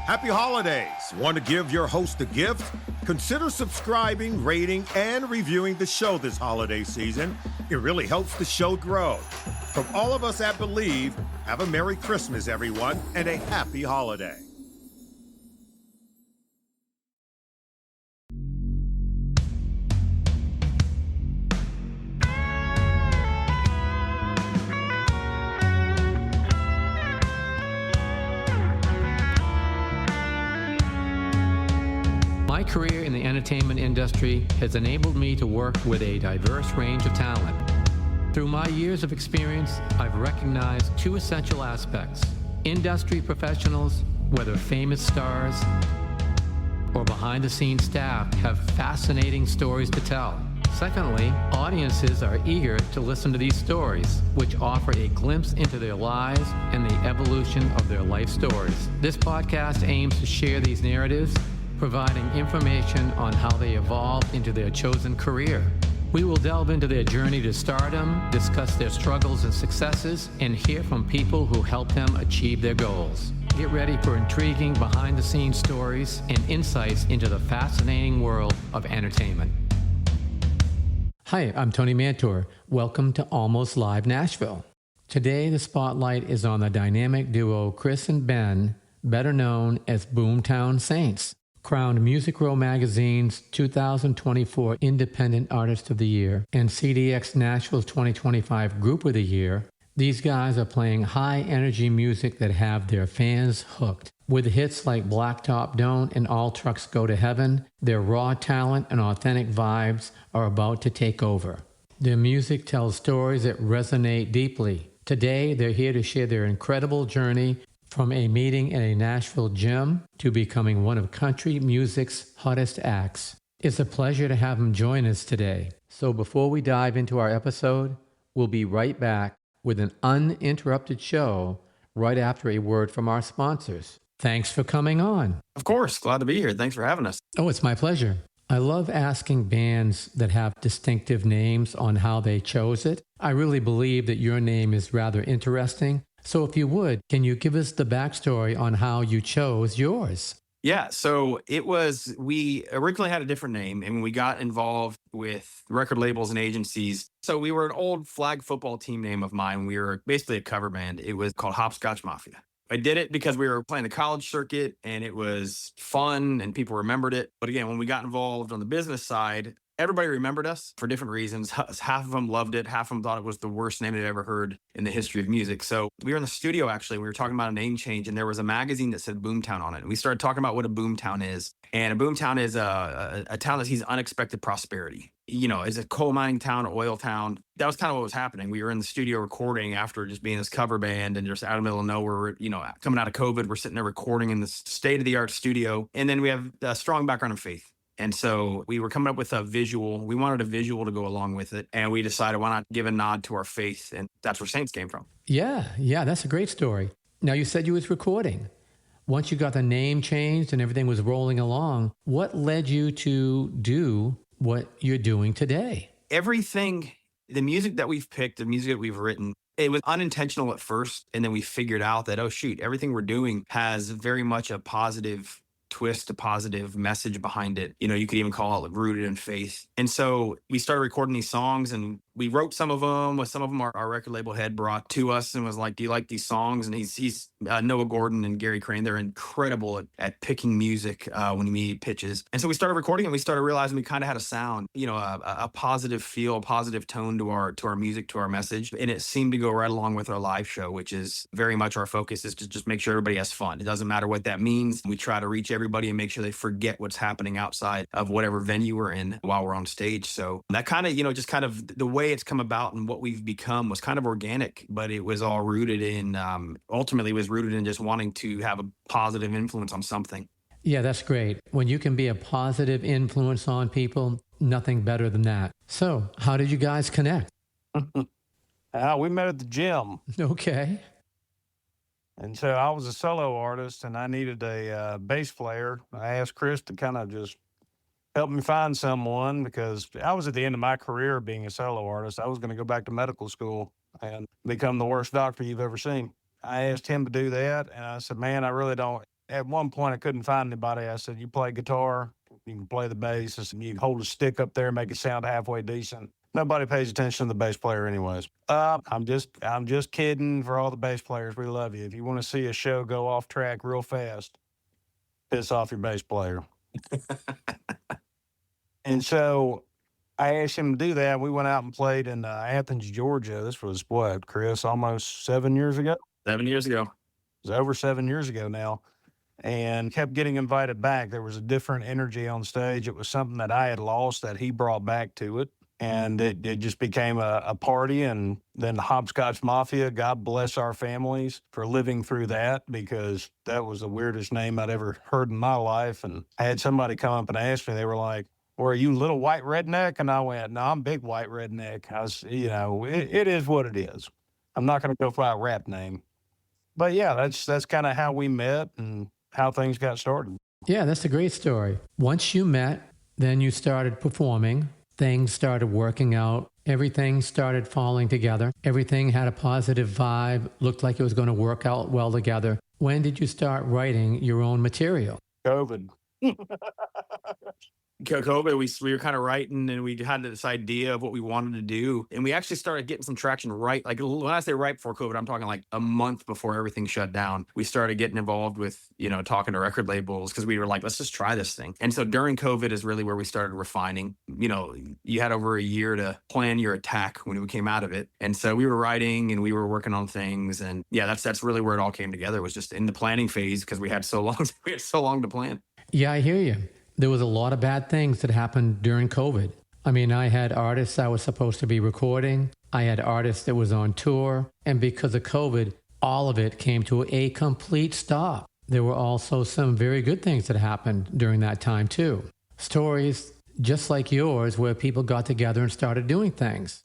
Happy holidays. Want to give your host a gift? Consider subscribing, rating, and reviewing the show this holiday season. It really helps the show grow. From all of us at Believe, have a Merry Christmas, everyone, and a happy holiday. My career in the entertainment industry has enabled me to work with a diverse range of talent. Through my years of experience, I've recognized two essential aspects. Industry professionals, whether famous stars or behind-the-scenes staff, have fascinating stories to tell. Secondly, audiences are eager to listen to these stories, which offer a glimpse into their lives and the evolution of their life stories. This podcast aims to share these narratives, providing information on how they evolved into their chosen career. We will delve into their journey to stardom, discuss their struggles and successes, and hear from people who helped them achieve their goals. Get ready for intriguing behind-the-scenes stories and insights into the fascinating world of entertainment. Hi, I'm Tony Mantor. Welcome to Almost Live Nashville. Today, the spotlight is on the dynamic duo Chris and Ben, better known as Boomtown Saints. Crowned Music Row Magazine's 2024 Independent Artist of the Year and CDX Nashville's 2025 Group of the Year, these guys are playing high-energy music that have their fans hooked. With hits like Blacktop Don't and All Trucks Go to Heaven, their raw talent and authentic vibes are about to take over. Their music tells stories that resonate deeply. Today, they're here to share their incredible journey from a meeting in a Nashville gym to becoming one of country music's hottest acts. It's a pleasure to have them join us today. So before we dive into our episode, we'll be right back with an uninterrupted show right after a word from our sponsors. Thanks for coming on. Of course. Glad to be here. Thanks for having us. Oh, it's my pleasure. I love asking bands that have distinctive names on how they chose it. I really believe that your name is rather interesting. So if you would, can you give us the backstory on how you chose yours? Yeah, so we originally had a different name, and we got involved with record labels and agencies. So we were an old flag football team name of mine. We were basically a cover band. It was called Hopscotch Mafia. I did it because we were playing the college circuit, and it was fun, and people remembered it. But again, when we got involved on the business side, everybody remembered us for different reasons. Half of them loved it. Half of them thought it was the worst name they'd ever heard in the history of music. So we were in the studio, actually. We were talking about a name change, and there was a magazine that said Boomtown on it. And we started talking about what a boomtown is. And a boomtown is a town that sees unexpected prosperity. You know, is a coal mining town, oil town. That was kind of what was happening. We were in the studio recording after just being this cover band and just out of the middle of nowhere, coming out of COVID, we're sitting there recording in this state-of-the-art studio. And then we have a strong background in faith. And so we were coming up with a visual. We wanted a visual to go along with it. And we decided, why not give a nod to our faith? And that's where Saints came from. Yeah, that's a great story. Now, you said you was recording. Once you got the name changed and everything was rolling along, what led you to do what you're doing today? Everything, the music that we've picked, the music that we've written, it was unintentional at first. And then we figured out that, oh, shoot, everything we're doing has very much a positive twist, a positive message behind it. You could even call it rooted in faith. And so we started recording these songs, and we wrote some of them. With some of them, our record label head brought to us and was like, do you like these songs? And he's Noah Gordon and Gary Crane. They're incredible at picking music when we pitches. And so we started recording, and we started realizing we kind of had a sound, a positive feel, a positive tone to our music, to our message. And it seemed to go right along with our live show, which is very much our focus, is to just make sure everybody has fun. It doesn't matter what that means. We try to reach everybody and make sure they forget what's happening outside of whatever venue we're in while we're on stage. So that kind of, just kind of the way it's come about and what we've become was kind of organic, but it was all rooted in, ultimately was rooted in just wanting to have a positive influence on something. Yeah, that's great. When you can be a positive influence on people, nothing better than that. So how did you guys connect? We met at the gym. Okay. And so I was a solo artist, and I needed a bass player. I asked Chris to kind of just help me find someone, because I was at the end of my career being a solo artist. I was going to go back to medical school and become the worst doctor you've ever seen. I asked him to do that, and I said, man, I really don't at one point I couldn't find anybody. I said, "You play guitar, you can play the bass, and you can hold a stick up there and make it sound halfway decent." Nobody pays attention to the bass player anyways. I'm just kidding for all the bass players. We love you. If you want to see a show go off track real fast, piss off your bass player. And so I asked him to do that. We went out and played in Athens, Georgia. This was what, Chris, almost 7 years ago? 7 years ago. It was over 7 years ago now. And kept getting invited back. There was a different energy on stage. It was something that I had lost that he brought back to it. And it just became a party. And then the Hopscotch Mafia, God bless our families for living through that, because that was the weirdest name I'd ever heard in my life. And I had somebody come up and ask me, they were like, "Well, are you little white redneck?" And I went, "No, I'm big white redneck." I was, it is what it is. I'm not going to go by a rap name. But yeah, that's kind of how we met and how things got started. Yeah, that's a great story. Once you met, then you started performing. Things started working out. Everything started falling together. Everything had a positive vibe, looked like it was going to work out well together. When did you start writing your own material? COVID. COVID, we were kind of writing, and we had this idea of what we wanted to do. And we actually started getting some traction right. Like when I say right before COVID, I'm talking like a month before everything shut down. We started getting involved with, talking to record labels, because we were like, let's just try this thing. And so during COVID is really where we started refining. You had over a year to plan your attack when we came out of it. And so we were writing and we were working on things. And yeah, that's really where it all came together, was just in the planning phase, because we had so long to plan. Yeah, I hear you. There was a lot of bad things that happened during COVID. I mean, I had artists I was supposed to be recording. I had artists that was on tour. And because of COVID, all of it came to a complete stop. There were also some very good things that happened during that time too. Stories just like yours, where people got together and started doing things.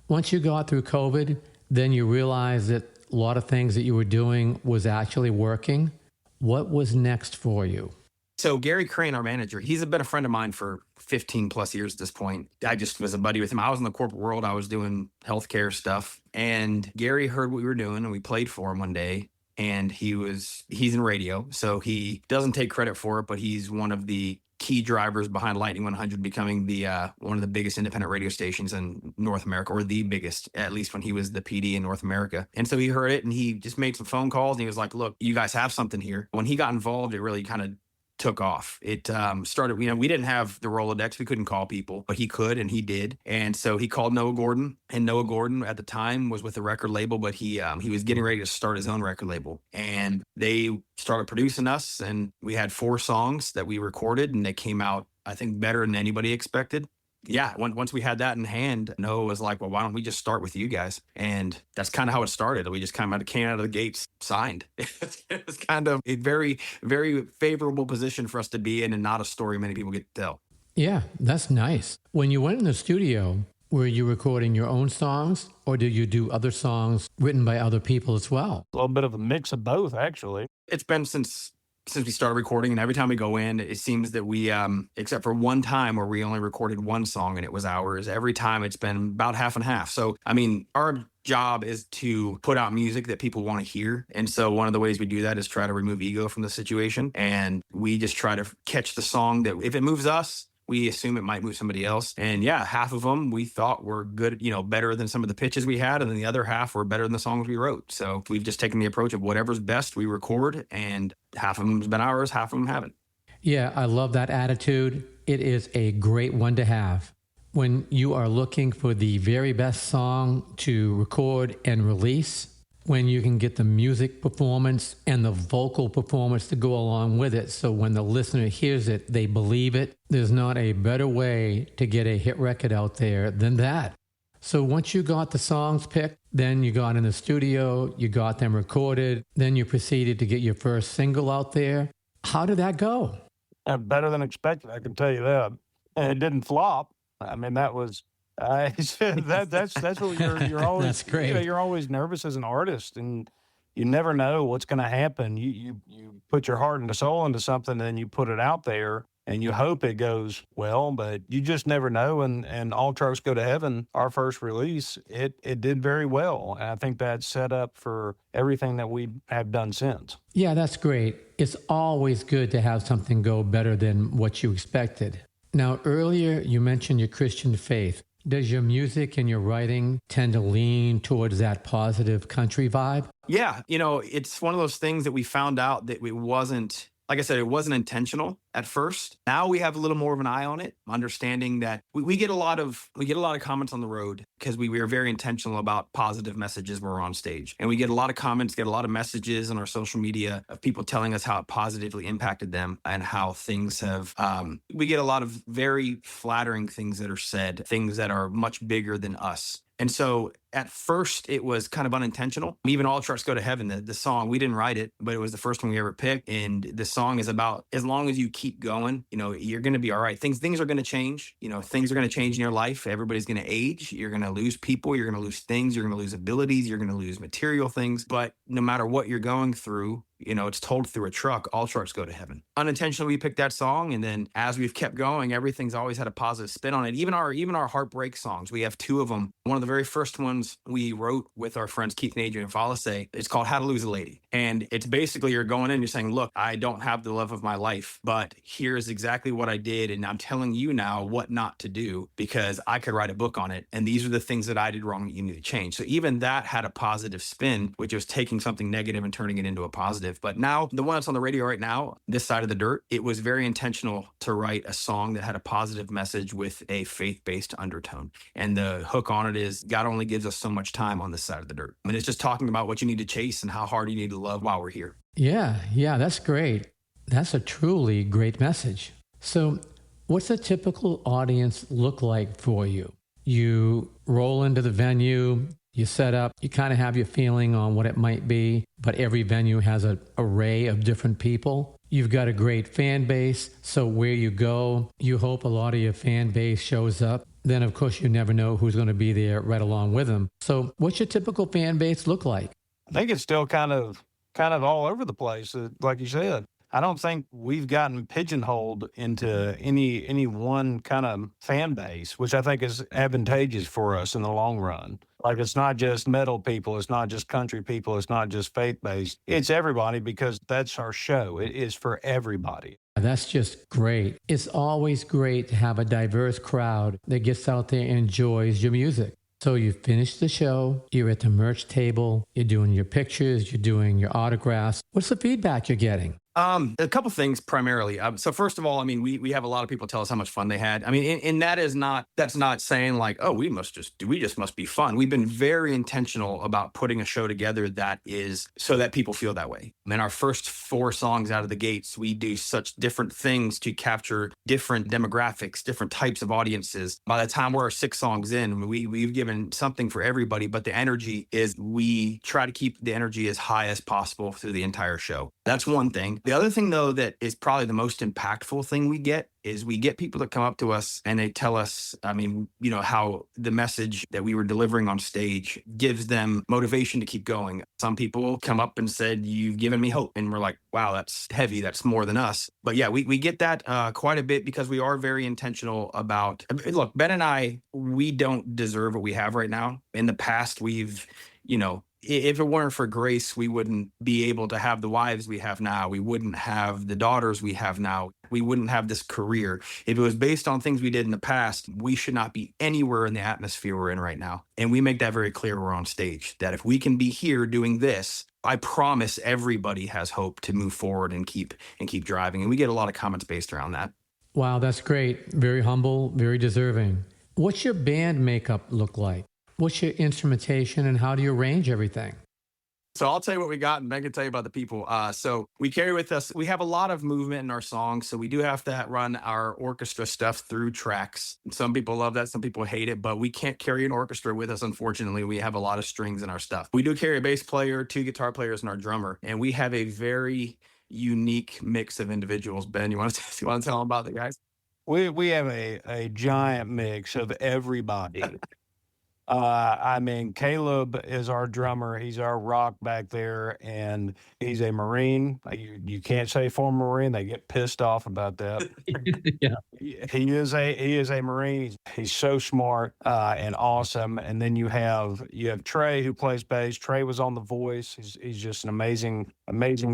Once you got through COVID, then you realized that a lot of things that you were doing was actually working. What was next for you? So Gary Crane, our manager, he's been a friend of mine for 15 plus years at this point. I just was a buddy with him. I was in the corporate world. I was doing healthcare stuff. And Gary heard what we were doing, and we played for him one day. And he's in radio, so he doesn't take credit for it, but he's one of the key drivers behind Lightning 100 becoming the one of the biggest independent radio stations in North America, or the biggest, at least when he was the PD in North America. And so he heard it, and he just made some phone calls, and he was like, "Look, you guys have something here." When he got involved, it really kind of took off. It started, we didn't have the Rolodex. We couldn't call people, but he could, and he did. And so he called Noah Gordon, and Noah Gordon at the time was with the record label, but he was getting ready to start his own record label. And they started producing us, and we had 4 songs that we recorded, and they came out, I think, better than anybody expected. Yeah, once we had that in hand, Noah was like, "Well, why don't we just start with you guys?" And that's kind of how it started. We just kind of came out of the gates signed. It was kind of a very, very favorable position for us to be in, and not a story many people get to tell. Yeah, that's nice. When you went in the studio, were you recording your own songs, or did you do other songs written by other people as well? A little bit of a mix of both, actually. It's been since we started recording, and every time we go in, it seems that we, except for one time where we only recorded one song and it was ours, every time it's been about half and half. So, I mean, our job is to put out music that people want to hear. And so one of the ways we do that is try to remove ego from the situation. And we just try to catch the song that if it moves us, we assume it might move somebody else. And yeah, half of them we thought were good, better than some of the pitches we had. And then the other half were better than the songs we wrote. So we've just taken the approach of whatever's best, we record, and half of them's been ours, half of them haven't. Yeah, I love that attitude. It is a great one to have. When you are looking for the very best song to record and release, when you can get the music performance and the vocal performance to go along with it, so when the listener hears it, they believe it. There's not a better way to get a hit record out there than that. So once you got the songs picked, then you got in the studio, you got them recorded, then you proceeded to get your first single out there. How did that go? Better than expected, I can tell you that. And it didn't flop. I mean, that was... that's what you're always. That's great. You're always nervous as an artist, and you never know what's going to happen. You put your heart and soul into something, and then you put it out there, and you hope it goes well, but you just never know. And All Trucks Go to Heaven, our first release, it did very well. And I think that set up for everything that we have done since. Yeah, that's great. It's always good to have something go better than what you expected. Now, earlier you mentioned your Christian faith. Does your music and your writing tend to lean towards that positive country vibe? Yeah, it's one of those things that we found out that it wasn't, like I said, it wasn't intentional at first. Now we have a little more of an eye on it, understanding that we get a lot of comments on the road because we are very intentional about positive messages when we're on stage. And we get a lot of comments, get a lot of messages on our social media of people telling us how it positively impacted them and how things have, we get a lot of very flattering things that are said, things that are much bigger than us. And so at first it was kind of unintentional. Even All Trucks Go to Heaven, the song, we didn't write it, but it was the first one we ever picked. And the song is about, as long as you keep going, you're going to be all right. Things are going to change. Things are going to change in your life. Everybody's going to age. You're going to lose people. You're going to lose things. You're going to lose abilities. You're going to lose material things. But no matter what you're going through, it's told through a truck, all trucks go to heaven. Unintentionally, we picked that song. And then as we've kept going, everything's always had a positive spin on it. Even our heartbreak songs, we have two of them. One of the very first ones we wrote with our friends, Keith and Adrian Fallace, it's called How to Lose a Lady. And it's basically you're going in, you're saying, look, I don't have the love of my life, but here's exactly what I did. And I'm telling you now what not to do because I could write a book on it. And these are the things that I did wrong that you need to change. So even that had a positive spin, which was taking something negative and turning it into a positive. But now the one that's on the radio right now, This Side of the Dirt, it was very intentional to write a song that had a positive message with a faith-based undertone. And the hook on it is God only gives us so much time on this side of the dirt. I mean, it's just talking about what you need to chase and how hard you need to love while we're here. Yeah, that's great. That's a truly great message. So what's a typical audience look like for you? You roll into the venue, you set up, you kind of have your feeling on what it might be, but every venue has an array of different people. You've got a great fan base, so where you go, you hope a lot of your fan base shows up. Then, of course, you never know who's going to be there right along with them. So what's your typical fan base look like? I think it's still kind of all over the place, like you said. I don't think we've gotten pigeonholed into any one kind of fan base, which I think is advantageous for us in the long run. Like, it's not just metal people, it's not just country people, it's not just faith-based. It's everybody because that's our show. It is for everybody. That's just great. It's always great to have a diverse crowd that gets out there and enjoys your music. So you finish the show, you're at the merch table, you're doing your pictures, you're doing your autographs. What's the feedback you're getting? A couple things primarily. So first of all, I mean, we have a lot of people tell us how much fun they had. I mean, and that's not saying like, oh, we just must be fun. We've been very intentional about putting a show together that is so that people feel that way. I mean, our first 4 songs out of the gates, we do such different things to capture different demographics, different types of audiences. By the time we're 6 songs in, we've given something for everybody, but the energy is, we try to keep the energy as high as possible through the entire show. That's one thing. The other thing, though, that is probably the most impactful thing we get is we get people that come up to us and they tell us, I mean, how the message that we were delivering on stage gives them motivation to keep going. Some people come up and said, you've given me hope. And we're like, wow, that's heavy. That's more than us. But yeah, we get that quite a bit because we are very intentional about, look, Ben and I, we don't deserve what we have right now. In the past, we've, if it weren't for grace, we wouldn't be able to have the wives we have now. We wouldn't have the daughters we have now. We wouldn't have this career. If it was based on things we did in the past, we should not be anywhere in the atmosphere we're in right now. And we make that very clear when we're on stage, that if we can be here doing this, I promise everybody has hope to move forward and keep driving. And we get a lot of comments based around that. Wow, that's great. Very humble, very deserving. What's your band makeup look like? What's your instrumentation and how do you arrange everything? So I'll tell you what we got and Ben can tell you about the people. So we carry with us, we have a lot of movement in our songs. So we do have to run our orchestra stuff through tracks. Some people love that. Some people hate it, but we can't carry an orchestra with us. Unfortunately, we have a lot of strings in our stuff. We do carry a bass player, 2 guitar players and our drummer. And we have a very unique mix of individuals. Ben, you want to tell them about the guys? We have a giant mix of everybody. I mean, Caleb is our drummer. He's our rock back there, and he's a Marine. You can't say former Marine; they get pissed off about that. Yeah. He is a Marine. He's so smart and awesome. And then you have Trey who plays bass. Trey was on The Voice. He's just an amazing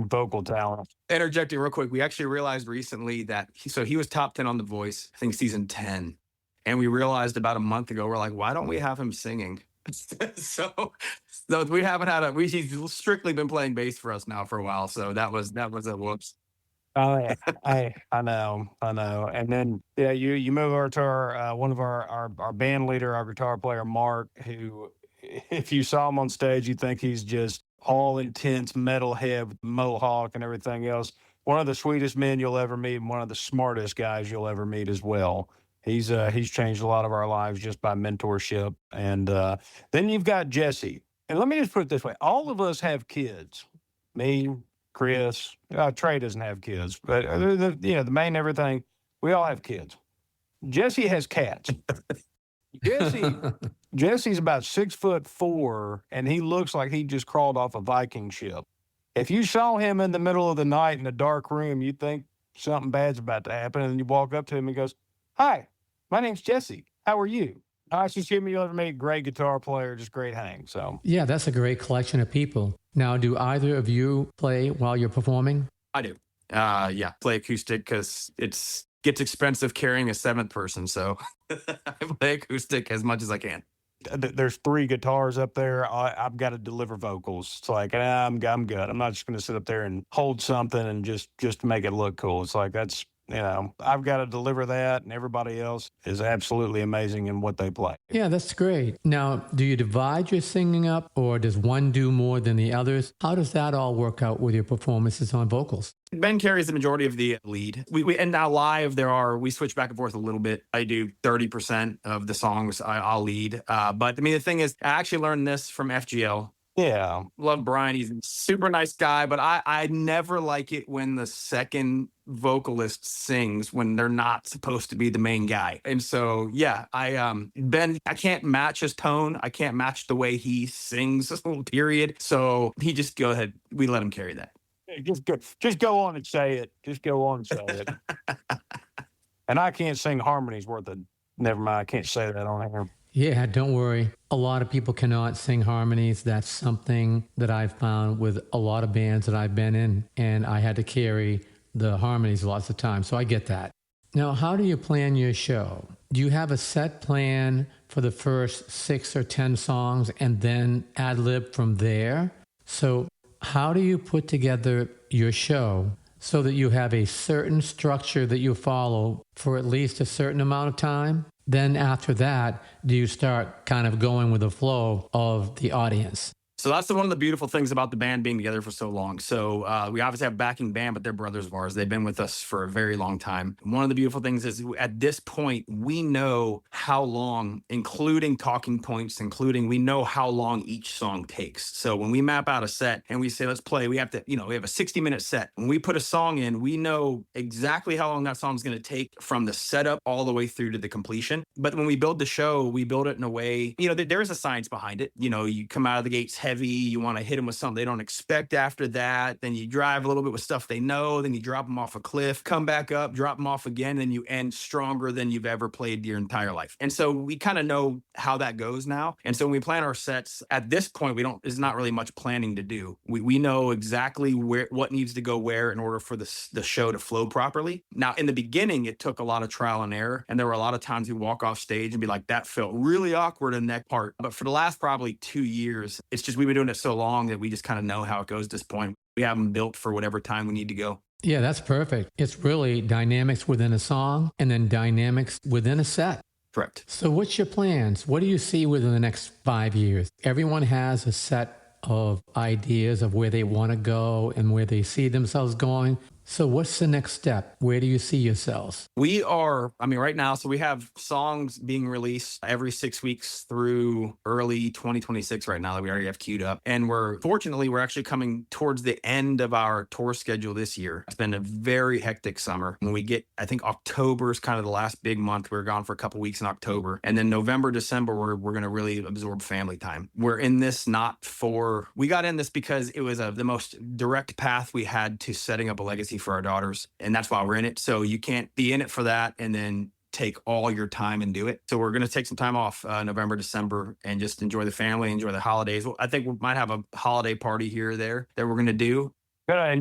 vocal talent. Interjecting real quick, we actually realized recently that he was top 10 on The Voice, I think season 10. And we realized about a month ago, we're like, why don't we have him singing? so we haven't had he's strictly been playing bass for us now for a while. So that was a whoops. Oh, yeah. I know. And then you move over to our one of our band leader, our guitar player Mark, who, if you saw him on stage, you think he's just all intense metalhead with mohawk and everything else. One of the sweetest men you'll ever meet, and one of the smartest guys you'll ever meet as well. He's changed a lot of our lives just by mentorship. And then you've got Jesse. And let me just put it this way: all of us have kids. Me, Chris, Trey doesn't have kids, but the main everything, we all have kids. Jesse has cats. Jesse's about 6'4", and he looks like he just crawled off a Viking ship. If you saw him in the middle of the night in a dark room, you'd think something bad's about to happen, and you walk up to him and goes, "Hi, my name's Jesse. How are you?" Nice to see me. You'll ever meet. Great guitar player, just great hang. So Yeah, that's a great collection of people. Now, do either of you play while you're performing? I do. Play acoustic because it gets expensive carrying a seventh person. So I play acoustic as much as I can. There's 3 guitars up there. I've got to deliver vocals. It's like, I'm good. I'm not just going to sit up there and hold something and just to make it look cool. It's like, that's, I've got to deliver that, and everybody else is absolutely amazing in what they play. Yeah, that's great. Now, do you divide your singing up, or does one do more than the others? How does that all work out with your performances on vocals? Ben carries the majority of the lead. And now live, we switch back and forth a little bit. I do 30% of the songs I'll lead. But I mean, the thing is, I actually learned this from FGL. Yeah. Love Brian. He's a super nice guy, but I never like it when the second vocalist sings when they're not supposed to be the main guy. And so, yeah, Ben, I can't match his tone. I can't match the way he sings, period. So he just go ahead. We let him carry that. Just go on and say it. Just go on and say it. And I can't sing harmonies worth of. Never mind. I can't say that on here. Yeah, don't worry. A lot of people cannot sing harmonies. That's something that I've found with a lot of bands that I've been in, and I had to carry the harmonies lots of times. So I get that. Now, how do you plan your show? Do you have a set plan for the first 6 or 10 songs and then ad lib from there? So how do you put together your show so that you have a certain structure that you follow for at least a certain amount of time? Then after that, do you start kind of going with the flow of the audience? So that's one of the beautiful things about the band being together for so long. So we obviously have a backing band, but they're brothers of ours. They've been with us for a very long time. One of the beautiful things is at this point, we know how long, including talking points, we know how long each song takes. So when we map out a set and we say, let's play, we have a 60-minute set. When we put a song in, we know exactly how long that song's going to take from the setup all the way through to the completion. But when we build the show, we build it in a way, there is a science behind it. You come out of the gates heavy, you want to hit them with something they don't expect after that, then you drive a little bit with stuff they know, then you drop them off a cliff, come back up, drop them off again, and you end stronger than you've ever played your entire life. And so we kind of know how that goes now. And so when we plan our sets, at this point, there's not really much planning to do. We know exactly what needs to go where in order for the show to flow properly. Now, in the beginning, it took a lot of trial and error, and there were a lot of times we walk off stage and be like, that felt really awkward in that part. But for the last probably 2 years, it's just we've been doing it so long that we just kind of know how it goes at this point. We have them built for whatever time we need to go. Yeah, that's perfect. It's really dynamics within a song and then dynamics within a set. Correct. So what's your plans? What do you see within the next 5 years? Everyone has a set of ideas of where they want to go and where they see themselves going. So what's the next step? Where do you see yourselves? We are, I mean, right now, so we have songs being released every 6 weeks through early 2026 right now that we already have queued up. And we're actually coming towards the end of our tour schedule this year. It's been a very hectic summer. When we get, I think October is kind of the last big month. We're gone for a couple weeks in October. And then November, December, we're going to really absorb family time. We're in this we got in this because it was the most direct path we had to setting up a legacy for our daughters. And that's why we're in it. So you can't be in it for that and then take all your time and do it. So we're going to take some time off November, December, and just enjoy the family, enjoy the holidays. I think we might have a holiday party here or there that we're going to do. Gotta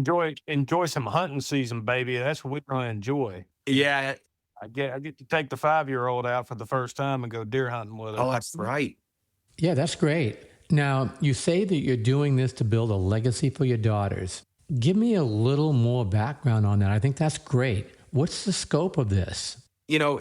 enjoy some hunting season, baby. That's what we're gonna enjoy. Yeah. I get to take the 5-year-old out for the first time and go deer hunting with her. Oh, that's right. Yeah, that's great. Now, you say that you're doing this to build a legacy for your daughters. Give me a little more background on that. I think that's great. What's the scope of this? I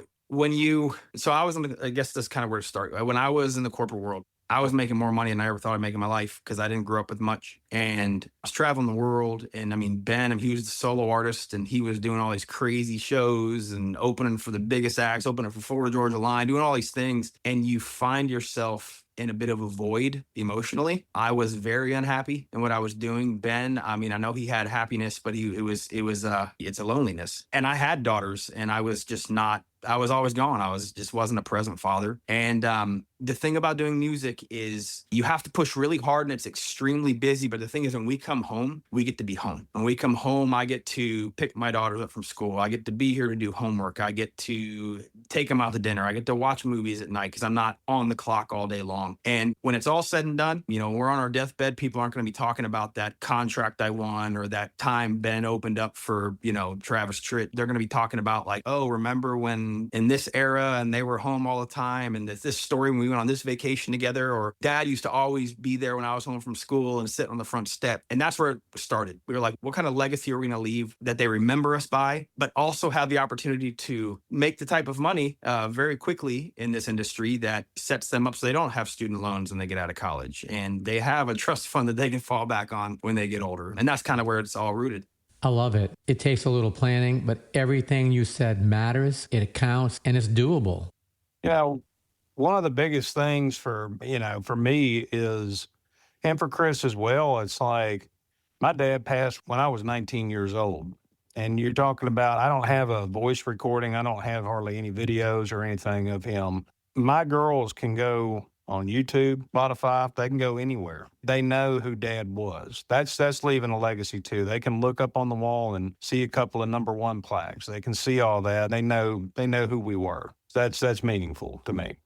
guess that's kind of where to start. When I was in the corporate world, I was making more money than I ever thought I'd make in my life because I didn't grow up with much. And I was traveling the world. And I mean, Ben, he was a solo artist and he was doing all these crazy shows and opening for the biggest acts, opening for Florida Georgia Line, doing all these things. And you find yourself in a bit of a void emotionally. I was very unhappy in what I was doing. Ben, I mean, I know he had happiness, but it's a loneliness. And I had daughters and I was always gone. Just wasn't a present father. And the thing about doing music is you have to push really hard and it's extremely busy. But the thing is, when we come home, we get to be home. When we come home, I get to pick my daughters up from school. I get to be here to do homework. I get to take them out to dinner. I get to watch movies at night because I'm not on the clock all day long. And when it's all said and done, we're on our deathbed. People aren't going to be talking about that contract I won or that time Ben opened up for, Travis Tritt. They're going to be talking about like, oh, remember when in this era and they were home all the time and this story when we went on this vacation together, or Dad used to always be there when I was home from school and sit on the front step. And that's where it started. We were like, what kind of legacy are we going to leave that they remember us by, but also have the opportunity to make the type of money very quickly in this industry that sets them up so they don't have student loans when they get out of college and they have a trust fund that they can fall back on when they get older. And that's kind of where it's all rooted. I love it. It takes a little planning, but everything you said matters, it counts, and it's doable. One of the biggest things for me is, and for Chris as well, it's like my dad passed when I was 19 years old. And you're talking about, I don't have a voice recording. I don't have hardly any videos or anything of him. My girls can go on YouTube, Spotify, they can go anywhere. They know who Dad was. That's leaving a legacy too. They can look up on the wall and see a couple of number one plaques. They can see all that. They know who we were. That's meaningful to me.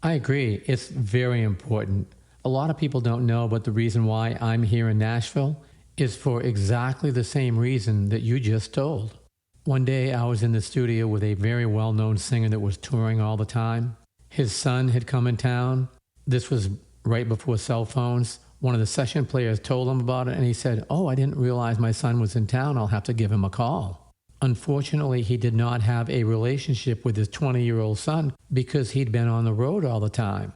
I agree. It's very important. A lot of people don't know, but the reason why I'm here in Nashville is for exactly the same reason that you just told. One day I was in the studio with a very well-known singer that was touring all the time. His son had come in town. This was right before cell phones. One of the session players told him about it, and he said, "Oh, I didn't realize my son was in town. I'll have to give him a call." Unfortunately, he did not have a relationship with his 20-year-old son because he'd been on the road all the time.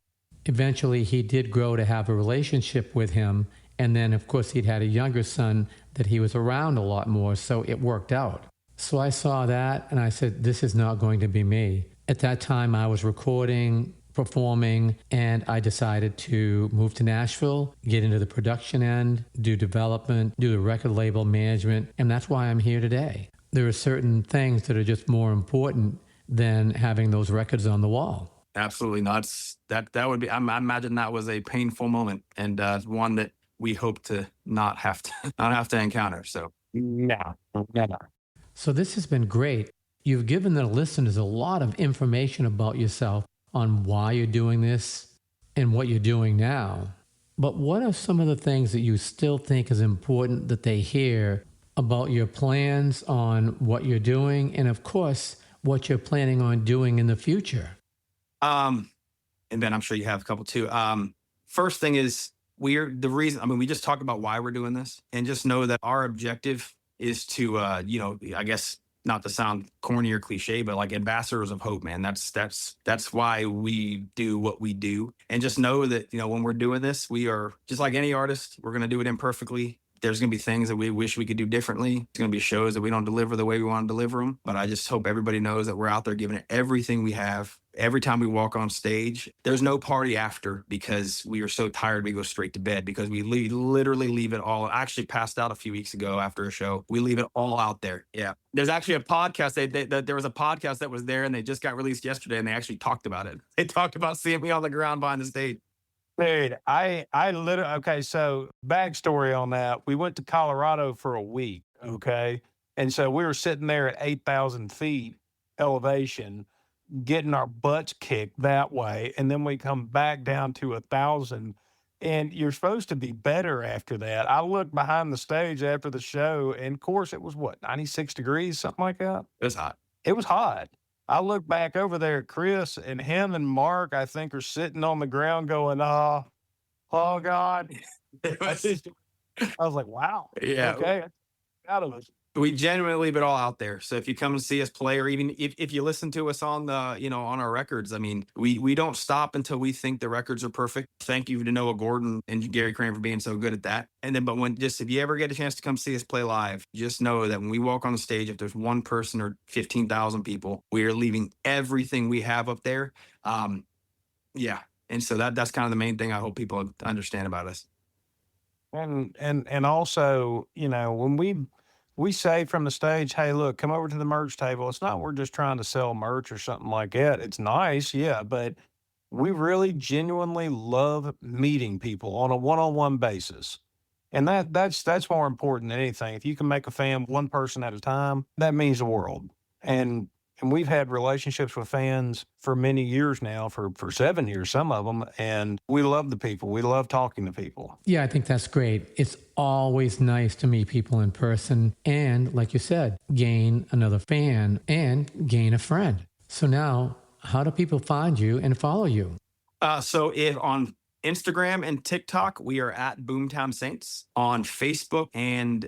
Eventually, he did grow to have a relationship with him, and then, of course, he'd had a younger son that he was around a lot more, so it worked out. So I saw that, and I said, this is not going to be me. At that time, I was recording, performing, and I decided to move to Nashville, get into the production end, do development, do the record label management, and that's why I'm here today. There are certain things that are just more important than having those records on the wall. Absolutely not. That would be, I imagine that was a painful moment and one that we hope to not have to encounter. So no, never. So this has been great. You've given the listeners a lot of information about yourself on why you're doing this and what you're doing now. But what are some of the things that you still think is important that they hear about your plans on what you're doing and, of course, what you're planning on doing in the future? And Ben, I'm sure you have a couple too. First thing is we just talked about why we're doing this, and just know that our objective is to, I guess, not to sound corny or cliche, but like ambassadors of hope, man. That's why we do what we do. And just know that, when we're doing this, we are just like any artist. We're going to do it imperfectly. There's going to be things that we wish we could do differently. There's going to be shows that we don't deliver the way we want to deliver them. But I just hope everybody knows that we're out there giving it everything we have. Every time we walk on stage, there's no party after because we are so tired we go straight to bed because we literally leave it all. I actually passed out a few weeks ago after a show. We leave it all out there. Yeah. There's actually a podcast. There was a podcast that was there and they just got released yesterday and they actually talked about it. They talked about seeing me on the ground behind the stage. Dude, I literally, okay, so backstory on that. We went to Colorado for a week, okay? And so we were sitting there at 8,000 feet elevation, getting our butts kicked that way. And then we come back down to 1,000. And you're supposed to be better after that. I looked behind the stage after the show, and of course, it was what, 96 degrees, something like that? It was hot. It was hot. I look back over there at Chris, and him and Mark, I think, are sitting on the ground going, oh God. I was like, wow. Yeah. Okay. Out of us. We genuinely leave it all out there. So if you come and see us play, or even if you listen to us on the, on our records, I mean, we don't stop until we think the records are perfect. Thank you to Noah Gordon and Gary Crane for being so good at that. And then, but if you ever get a chance to come see us play live, just know that when we walk on the stage, if there's one person or 15,000 people, we are leaving everything we have up there. Yeah. And so that's kind of the main thing I hope people understand about us. And also, when we say from the stage, hey, look, come over to the merch table. It's not we're just trying to sell merch or something like that. It's nice, yeah, but we really genuinely love meeting people on a one-on-one basis. And that's more important than anything. If you can make a fan one person at a time, that means the world. And we've had relationships with fans for many years now, for 7 years, some of them, and we love the people. We love talking to people. Yeah, I think that's great. It's always nice to meet people in person and, like you said, gain another fan and gain a friend. So now, how do people find you and follow you? So if on Instagram and TikTok, we are at Boomtown Saints. On Facebook and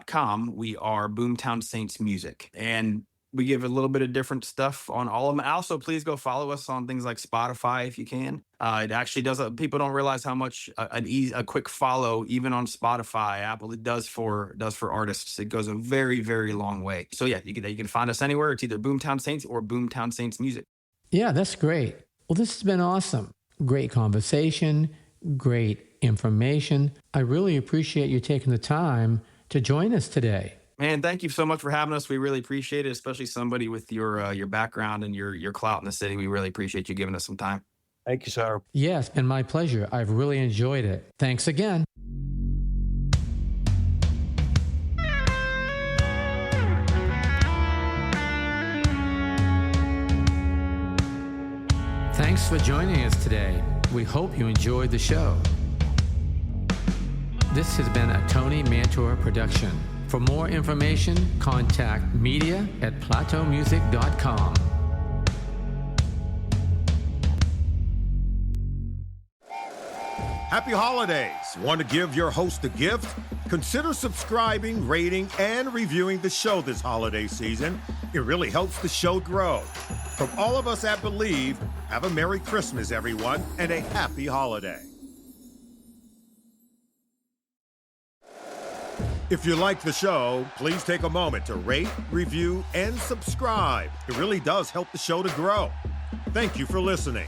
.com, we are Boomtown Saints Music. And we give a little bit of different stuff on all of them. Also, please go follow us on things like Spotify if you can. It actually does. People don't realize how much a quick follow, even on Spotify, Apple, it does for artists. It goes a very, very long way. So yeah, you can find us anywhere. It's either Boomtown Saints or Boomtown Saints Music. Yeah, that's great. Well, this has been awesome. Great conversation, great information. I really appreciate you taking the time to join us today. Man, thank you so much for having us. We really appreciate it, especially somebody with your background and your clout in the city. We really appreciate you giving us some time. Thank you, sir. Yeah, it's been my pleasure. I've really enjoyed it. Thanks again. Thanks for joining us today. We hope you enjoyed the show. This has been a Tony Mantor production. For more information, contact media@plateaumusic.com. Happy holidays! Want to give your host a gift? Consider subscribing, rating, and reviewing the show this holiday season. It really helps the show grow. From all of us at Believe, have a Merry Christmas, everyone, and a happy holiday. If you like the show, please take a moment to rate, review, and subscribe. It really does help the show to grow. Thank you for listening.